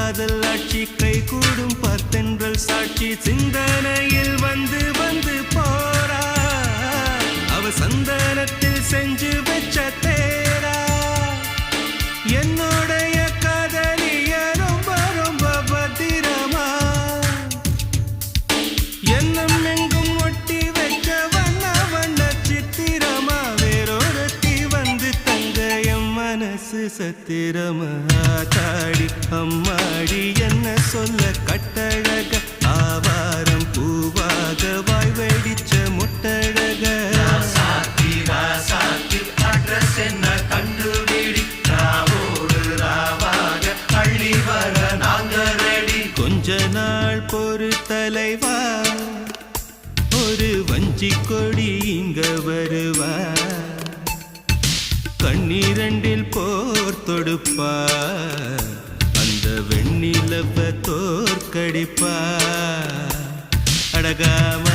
காதல் ஆட்சி கை கூடும் பார்த்தென்றல் சாட்சி சிந்தனையில் வந்து வந்து போறா அவ சந்தனத்தில் செஞ்சு வச்ச தேரா என்னுடைய காதலிய ரொம்ப ரொம்ப பத்திரமா எண்ணம் எங்கும் ஒட்டி வச்ச வண்ண வண்ண சித்திரமா வேறொருத்தி வந்து தங்க என் மனசு சத்திரமா தாடி அம்மாடி என்ன சொல்ல கட்டழக ஆவாரம் பூவாக வாய் வெடிச்ச முட்டழக அட்ரஸ் என்ன கண்டுபிடி ராவோடு ராவாக அள்ளி வர நாங்க ரெடி கொஞ்ச நாள் பொறு தலைவா ஒரு வஞ்சி கொடி இங்க வருவா கண்ணீரண்டில் போர் தொடுப்பா அந்த வெண்ணிலவ தோற்கடிப்பா அடகாம